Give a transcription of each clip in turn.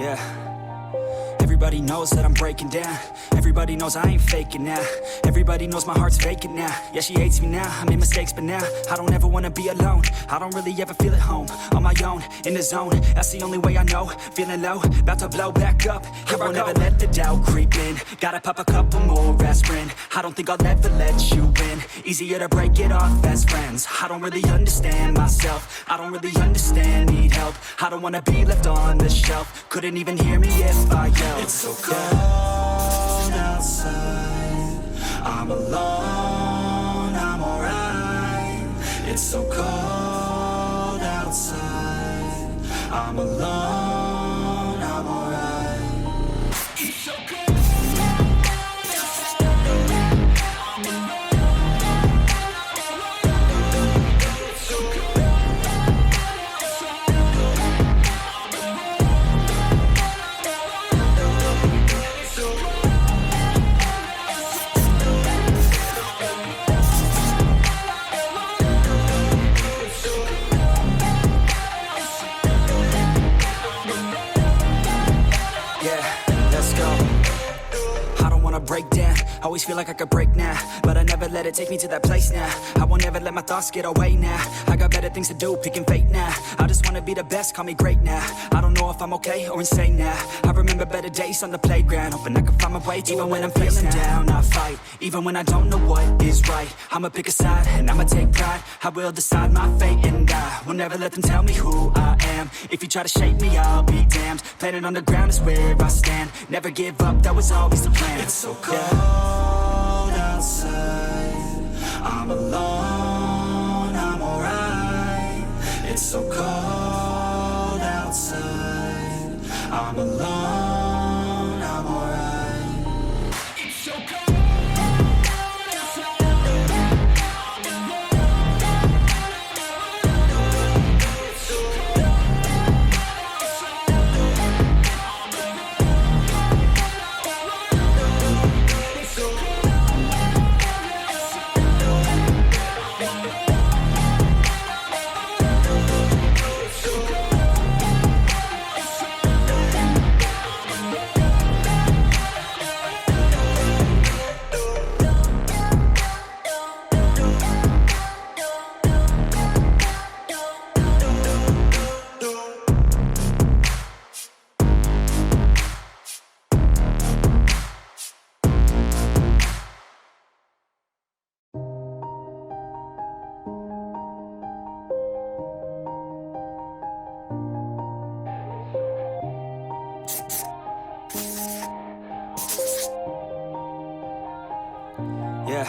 Yeah. Everybody knows that I'm breaking down. Everybody knows I ain't faking now. Everybody knows my heart's vacant now. Yeah, she hates me now, I made mistakes, but now I don't ever wanna be alone. I don't really ever feel at home. On my own, in the zone, that's the only way I know. Feeling low, about to blow back up. Here I won't ever let the doubt creep in. Gotta pop a couple more aspirin. I don't think I'll ever let you in. Easier to break it off as friends. I don't really understand myself. I don't really understand, need help. I don't wanna be left on the shelf. Couldn't even hear me if I yelled. It's so cold outside, I'm alone, I'm alright. It's so cold outside, I'm alone, I'm alright. It's so cold. Break down, always feel like I could break now, but I never let it take me to that place now. I won't ever let my thoughts get away now. I got better things to do, picking fate now. I just wanna be the best, call me great now. I don't know if I'm okay or insane now. I remember better days on the playground, hoping I can find my way. Even when I'm feeling down, I fight. Even when I don't know what is right, I'ma pick a side and I'ma take pride. I will decide my fate and I will never let them tell me who I am. If you try to shape me, I'll be damned. Planet on the ground is where I stand. Never give up, that was always the plan. It's so cold outside, I'm alone, I'm alright. It's so cold outside, I'm alone, I'm alright. It's so cold. Yeah.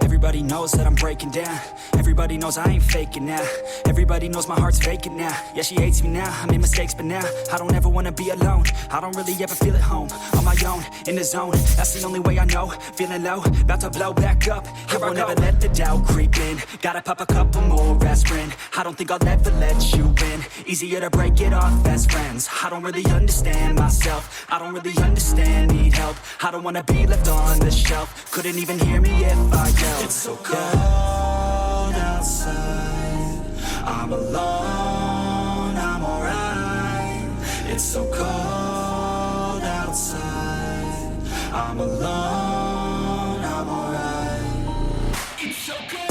Everybody knows that I'm breaking down. Everybody knows I ain't faking now. Everybody knows my heart's vacant now. Yeah, she hates me now, I made mistakes, but now I don't ever wanna be alone. I don't really ever feel at home. On my own, in the zone, that's the only way I know. Feeling low, about to blow back up. Here I won't ever let the doubt creep in. Gotta pop a couple more aspirin. I don't think I'll ever let you in. Easier to break it off as friends. I don't really understand myself. I don't really understand, need help. I don't wanna be left on the shelf. Couldn't even hear me if I yelled. It's so cold outside, I'm alone, I'm alright. It's so cold outside, I'm alone, I'm alright. It's so cold.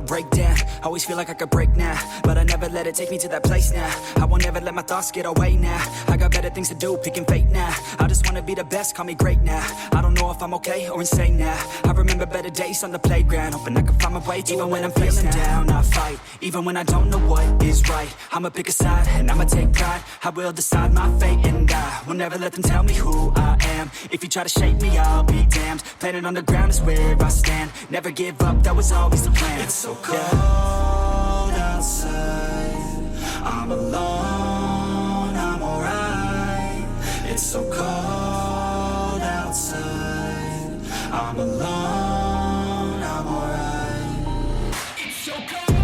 Break down, always feel like I could break now, but I never let it take me to that place now. I won't ever let my thoughts get away now. I got better things to do, picking fate now. I just wanna be the best, call me great now. I don't know if I'm okay or insane now. I remember better days on the playground, hoping I can find my way. Even when I'm feeling down, I fight. Even when I don't know what is right, I'ma pick a side and I'ma take pride. I will decide my fate and I will never let them tell me who I am. If you try to shape me, I'll be damned. Planet on the ground is where I stand. Never give up, that was always the plan. It's so cold outside, I'm alone, I'm alright. I'm alone, I'm alright. It's so cold.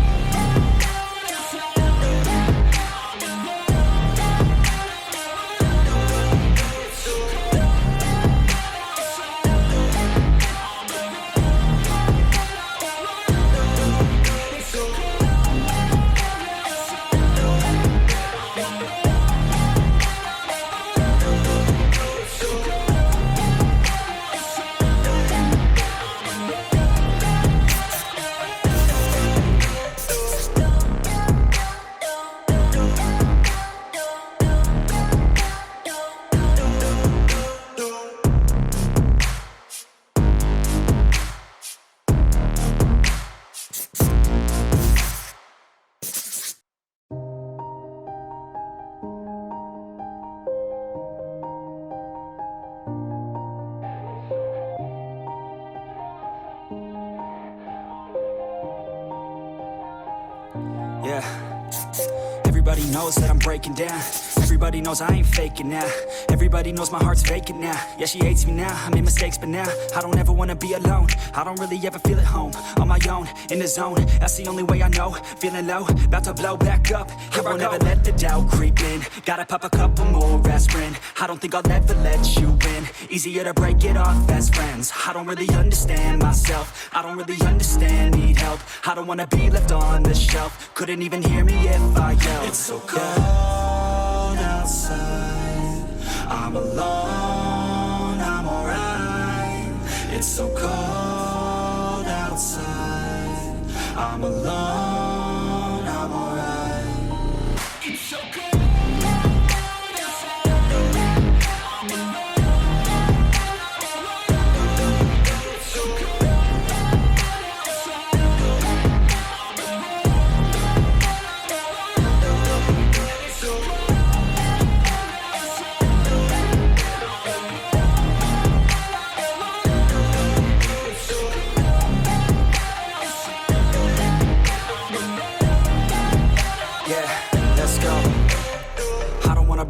Yeah. Everybody knows that I'm breaking down. Everybody knows I ain't faking now. Everybody knows my heart's vacant now. Yeah, she hates me now, I made mistakes but now I don't ever wanna be alone. I don't really ever feel at home. On my own, in the zone, that's the only way I know. Feeling low, about to blow back up. I won't ever let the doubt creep in. Gotta pop a couple more aspirin. I don't think I'll ever let you in. Easier to break it off best friends. I don't really understand myself. I don't really understand, need help. I don't wanna be left on the shelf. Couldn't even hear me if I yelled. It's so cold outside. I'm alone, I'm alright. It's so cold outside. I'm alone, I'm alright. It's so cold.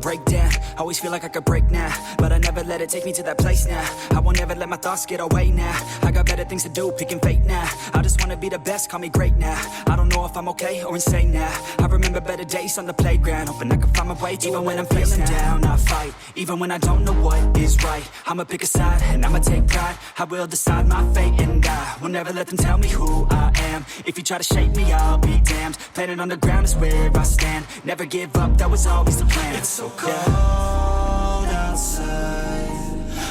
Break down, always feel like I could break now, but I never let it take me to that place now. I won't ever let my thoughts get away now. I got better things to do, picking fate now. I just wanna be the best, call me great now. I don't know if I'm okay or insane now. I remember better days on the playground, hoping I can find my way. Even when I'm feeling down, I fight. Even when I don't know what is right, I'ma pick a side and I'ma take pride. I will decide my fate and I will never let them tell me who I am. If you try to shape me, I'll be damned. Planet on the ground is where I stand. Never give up, that was always the plan. It's so cold outside.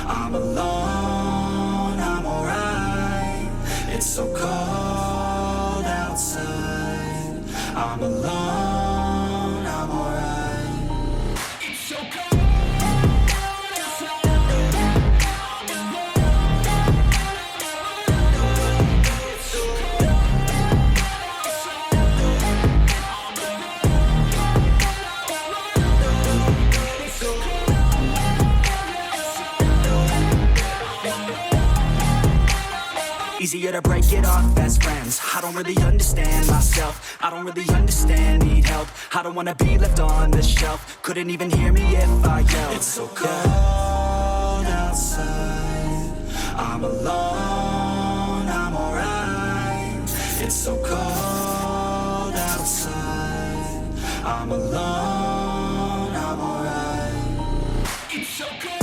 I'm alone, I'm alright. It's so cold outside. I'm alone, I'm alright. It's so cold. Easier to break it off best friends. I don't really understand myself. I don't really understand, need help. I don't wanna be left on the shelf. Couldn't even hear me if I yelled. It's so cold outside. I'm alone, I'm alright. It's so cold outside. I'm alone, I'm alright. It's so cold.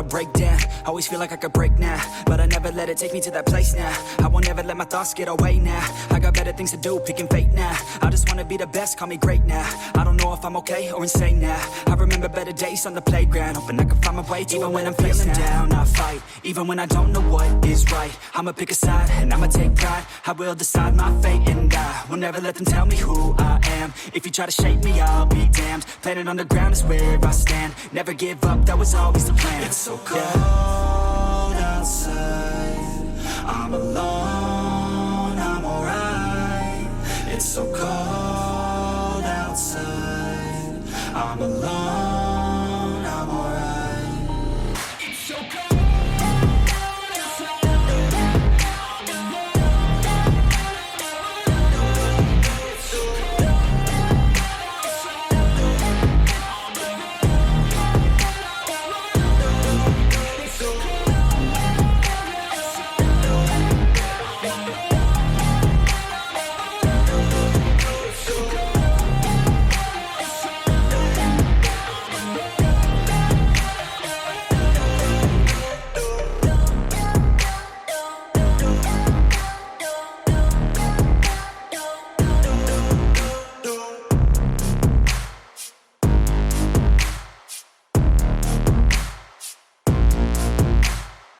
Break down, always feel like I could break now, but I never let it take me to that place now. I won't ever let my thoughts get away now. I got better things to do, picking fate now. I just wanna be the best, call me great now. I don't know if I'm okay or insane now. I remember better days on the playground, hoping I can find my way. Even when I'm feeling down, I fight. Even when I don't know what is right, I'ma pick a side and I'ma take pride. I will decide my fate and I will never let them tell me who I am. If you try to shape me, I'll be damned. Planet on the ground is where I stand. Never give up, that was always the plan. It's so cold outside. outside. I'm alone, I'm alright. It's so cold outside. I'm alone.